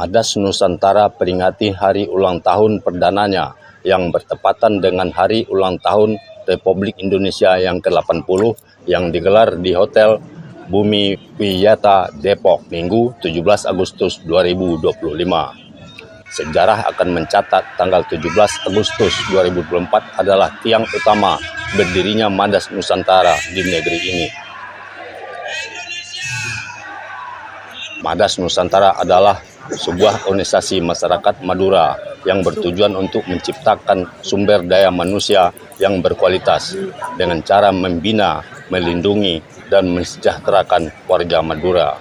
Madas Nusantara peringati hari ulang tahun perdananya yang bertepatan dengan hari ulang tahun Republik Indonesia yang ke-80 yang digelar di Hotel Bumi Wiyata Depok Minggu 17 Agustus 2025. Sejarah akan mencatat tanggal 17 Agustus 2024 adalah tiang utama berdirinya Madas Nusantara di negeri ini. Madas Nusantara adalah sebuah organisasi masyarakat Madura yang bertujuan untuk menciptakan sumber daya manusia yang berkualitas dengan cara membina, melindungi, dan mensejahterakan warga Madura.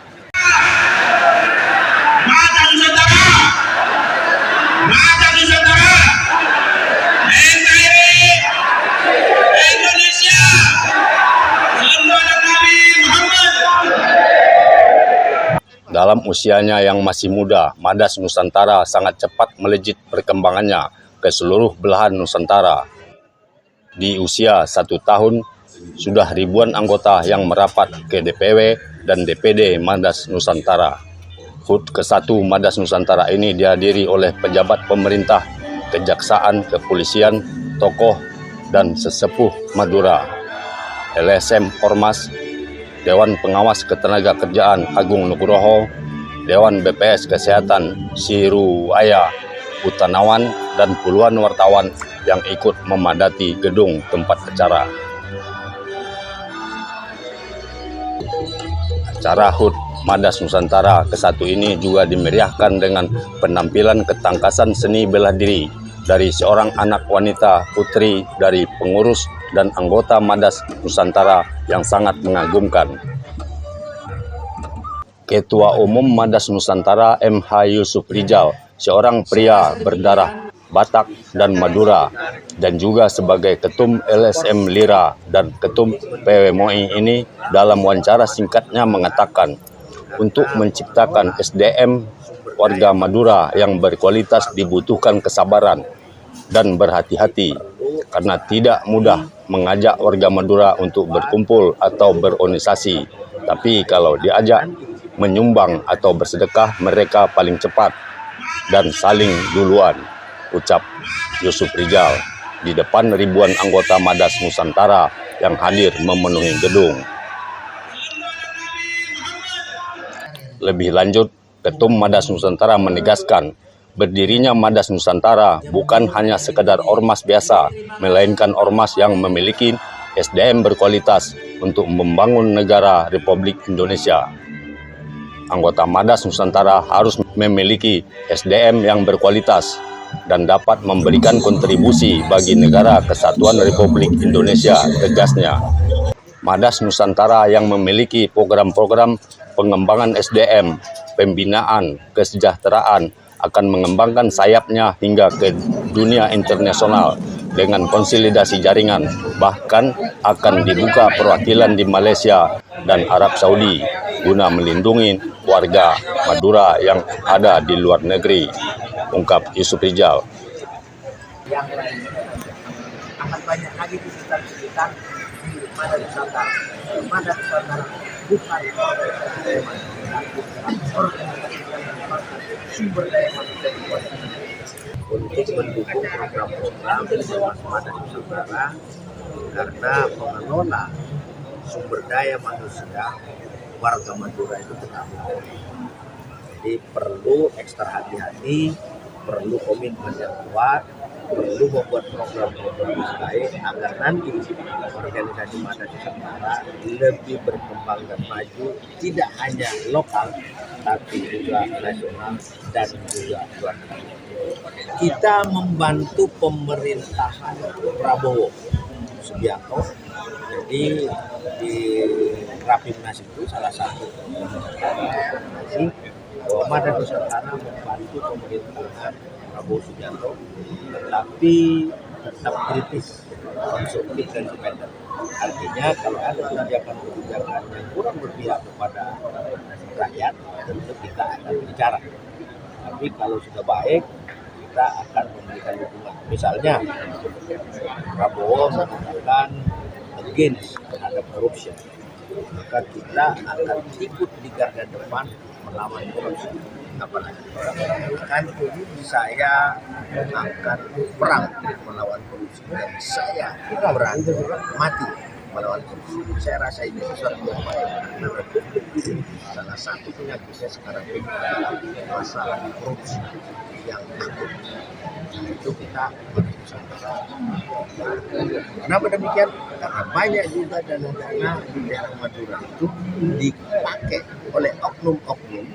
Dalam usianya yang masih muda, Madas Nusantara sangat cepat melejit perkembangannya ke seluruh belahan Nusantara. Di usia 1 tahun, sudah ribuan anggota yang merapat ke DPW dan DPD Madas Nusantara. HUT ke-1 Madas Nusantara ini dihadiri oleh pejabat pemerintah, kejaksaan, kepolisian, tokoh, dan sesepuh Madura, LSM Ormas, Dewan Pengawas Ketenagakerjaan Agung Nugroho, Dewan BPS Kesehatan Siruaya Utanawan, dan puluhan wartawan yang ikut memadati gedung tempat acara. Acara HUT Madas Nusantara ke-1 ini juga dimeriahkan dengan penampilan ketangkasan seni bela diri dari seorang anak wanita putri dari pengurus dan anggota Madas Nusantara yang sangat mengagumkan. Ketua Umum Madas Nusantara MH Yusuf Rizal, seorang pria berdarah Batak dan Madura, dan juga sebagai Ketum LSM Lira dan Ketum PWMOI ini dalam wawancara singkatnya mengatakan, untuk menciptakan SDM warga Madura yang berkualitas dibutuhkan kesabaran dan berhati-hati, karena tidak mudah mengajak warga Madura untuk berkumpul atau berorganisasi. Tapi kalau diajak menyumbang atau bersedekah, mereka paling cepat dan saling duluan, ucap Yusuf Rizal di depan ribuan anggota Madas Nusantara yang hadir memenuhi gedung. Lebih lanjut, Ketum Madas Nusantara menegaskan, berdirinya Madas Nusantara bukan hanya sekedar ormas biasa, melainkan ormas yang memiliki SDM berkualitas untuk membangun negara Republik Indonesia. Anggota Madas Nusantara harus memiliki SDM yang berkualitas dan dapat memberikan kontribusi bagi negara kesatuan Republik Indonesia, tegasnya. Madas Nusantara yang memiliki program-program pengembangan SDM, pembinaan, kesejahteraan, akan mengembangkan sayapnya hingga ke dunia internasional dengan konsolidasi jaringan, bahkan akan dibuka perwakilan di Malaysia dan Arab Saudi guna melindungi warga Madura yang ada di luar negeri, ungkap Yusuf Rizal. Yang lainnya akan banyak lagi kesulitan-kesulitan di Madas Nusantara. Madas Nusantara bukan organisasi sumber daya manusia untuk mendukung program-program Madas Nusantara, karena mengelola sumber daya manusia warga Madura itu bertanggung. Jadi perlu ekstra hati-hati, perlu komitmen yang kuat, perlu membuat program-program yang baik agar nanti organisasi Madas Nusantara lebih berkembang dan maju, tidak hanya lokal tapi juga nasional dan juga luar negeri. Kita membantu pemerintahan Prabowo Subianto. Jadi di Rapimnas itu salah satu rekomendasi bahwa Madas Nusantara membantu pemerintahan Prabowo Subianto, tetapi tetap kritis, konstruktif, dan independen. Artinya kalau ada kebijakan-kebijakan yang kurang berpihak kepada rakyat, tentu kita akan bicara. Tapi kalau sudah baik, kita akan memberikan dukungan. Misalnya, Prabowo mengatakan against terhadap korupsi, maka kita akan ikut di garda depan melawan korupsi. apalagi kan saya akan perang melawan korupsi dan saya berani mati melawan korupsi. Saya rasa ini sesuatu yang baik karena salah satu penyakitnya sekarang ini adalah masalah korupsi yang akut. Itu kita kenapa demikian? Karena banyak juga dana-dana di daerah Madura itu dipakai oleh oknum-oknum,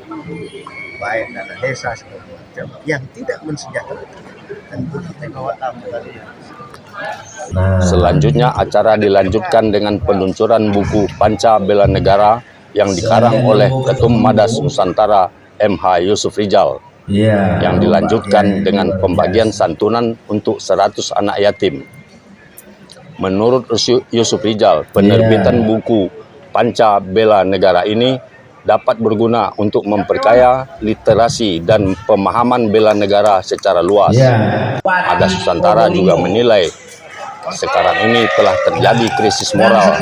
baik dana desa segala macam, yang tidak mensejahterakan. Tentu kita bawa tamu tadi. Selanjutnya acara dilanjutkan dengan peluncuran buku Panca Bela Negara yang dikarang oleh Ketum Madas Nusantara MH Yusuf Rizal, yang dilanjutkan dengan pembagian santunan untuk 100 anak yatim. Menurut Yusuf Rizal, penerbitan buku Panca Bela Negara ini dapat berguna untuk memperkaya literasi dan pemahaman bela negara secara luas. Madas Nusantara juga menilai sekarang ini telah terjadi krisis moral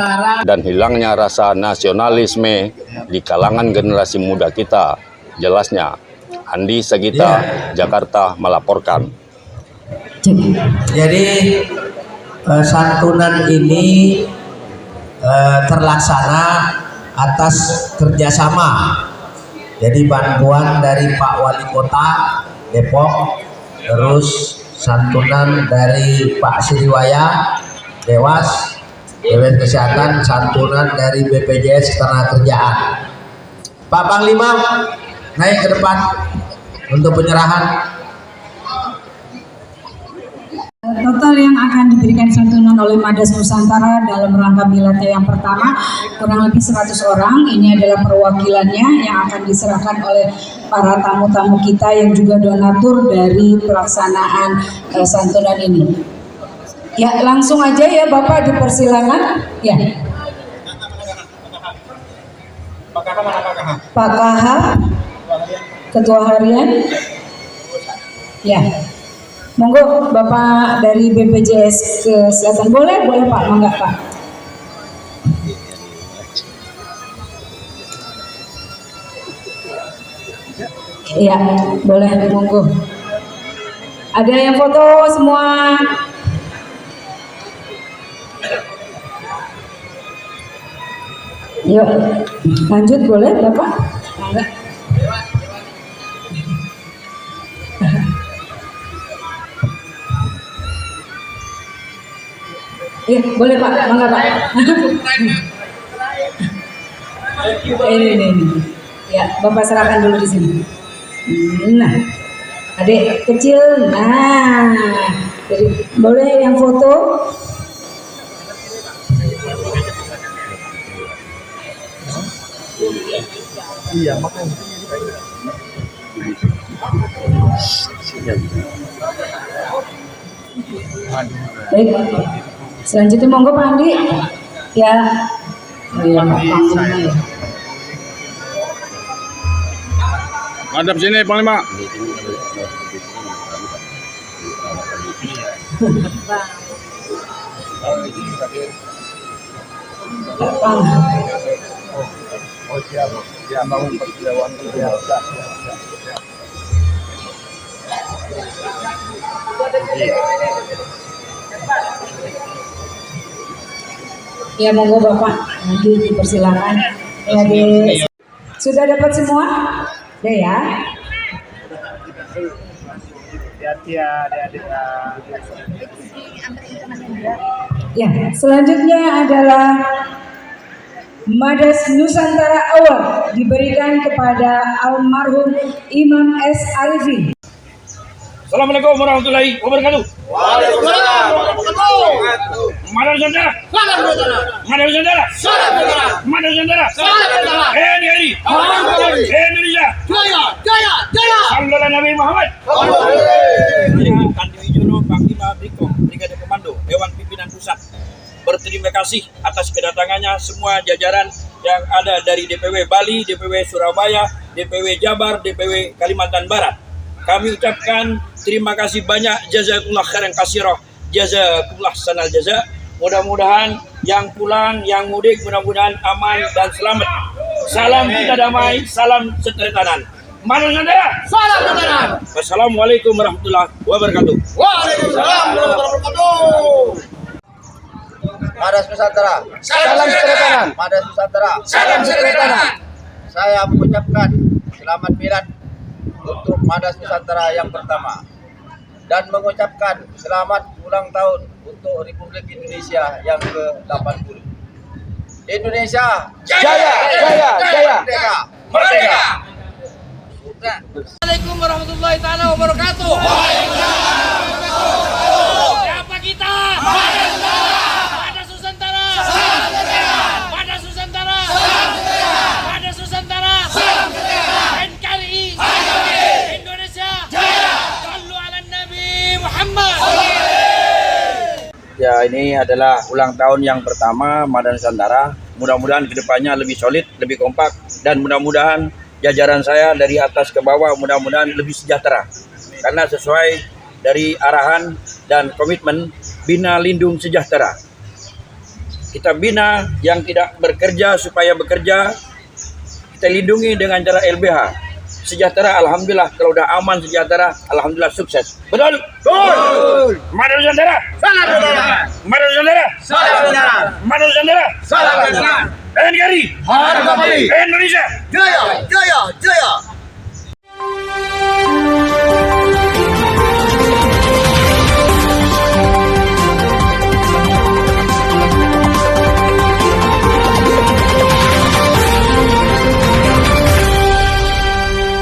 dan hilangnya rasa nasionalisme di kalangan generasi muda kita. Jelasnya, Andi Sagita, Jakarta melaporkan. Jadi santunan ini terlaksana atas kerjasama. Jadi bantuan dari Pak Wali Kota Depok, terus santunan dari Pak Siriwaya, Dewas, Dewan Kesehatan, santunan dari BPJS Ketenagakerjaan. Pak Panglima naik ke depan untuk penyerahan. Total yang akan diberikan santunan oleh Madas Nusantara dalam rangka Milata yang pertama kurang lebih 100 orang. Ini adalah perwakilannya yang akan diserahkan oleh para tamu-tamu kita yang juga donatur dari pelaksanaan santunan ini. Ya, langsung aja ya Bapak, dipersilakan. Ya. Pak KH, Ketua Harian. Ya. Monggo Bapak dari BPJS Kesehatan, boleh Pak, mangga Pak. Iya, boleh, monggo. Ada yang foto semua? Yuk, lanjut boleh Bapak? Mangga. Iya, boleh Pak, mangga Pak. Ini. Ya, Bapak serahkan dulu di sini. Nah, adik kecil, nah, jadi boleh yang foto. Iya, makanya. Baik, selanjutnya monggo Pak Andi. Ya, iya Pak Panglima ya. Madap sini Panglima. Ya monggo Bapak, nanti dipersilakan. Ya, sudah dapat semua? Udah ya. Ya, selanjutnya adalah Madas Nusantara Award diberikan kepada almarhum Imam S. Arifin. Assalamualaikum warahmatullahi wabarakatuh. Waalaikumsalam warahmatullahi wabarakatuh. Mana Nusantara? Salam Nusantara. Mana Nusantara? Salam Nusantara. Mana Nusantara? Salam Nusantara. NRI. Indonesia. Jaya, jaya, jaya. Sallallahu Nabi Muhammad. Saya Andi Wijono, Panglima Brimob Brigade Komando Dewan Pimpinan Pusat. Berterima kasih atas kedatangannya semua jajaran yang ada dari DPW Bali, DPW Surabaya, DPW Jabar, DPW Kalimantan Barat. Kami ucapkan terima kasih banyak, jazakumullah khairan katsira, jazakumullah sanal jaza. Mudah-mudahan yang pulang, yang mudik, mudah-mudahan aman dan selamat. Salam kita damai, salam seteretanan. Mada Nusantara. Salam saudara. Wassalamualaikum warahmatullahi wabarakatuh. Waalaikumsalam warahmatullahi wabarakatuh. Madas Nusantara. Salam Sekretaran. Madas Nusantara. Salam Sekretaran. Saya mengucapkan selamat milad untuk Madas Nusantara yang pertama dan mengucapkan selamat ulang tahun untuk Republik Indonesia yang ke-80. Indonesia jaya, jaya, jaya. Merdeka, merdeka. Assalamualaikum warahmatullahi taala wabarakatuh. Siapa kita? Madas Nusantara. Madas Nusantara. Madas Nusantara. NKRI. Indonesia. Sallu ala Nabi Muhammad. Ya, ini adalah ulang tahun yang pertama Madas Nusantara. Mudah-mudahan kedepannya lebih solid, lebih kompak, dan mudah-mudahan jajaran saya dari atas ke bawah mudah-mudahan lebih sejahtera. Karena sesuai dari arahan dan komitmen Bina Lindung Sejahtera. Kita bina yang tidak bekerja supaya bekerja, kita lindungi dengan cara LBH. Sejahtera, alhamdulillah. Kalau udah aman sejahtera, alhamdulillah sukses. Betul? Betul. Mada Nusantara. Salam saudara. Mada Nusantara. Salam saudara. Mada Nusantara. Salam saudara. NKRI. Harga mati. Indonesia. Jaya, jaya, jaya.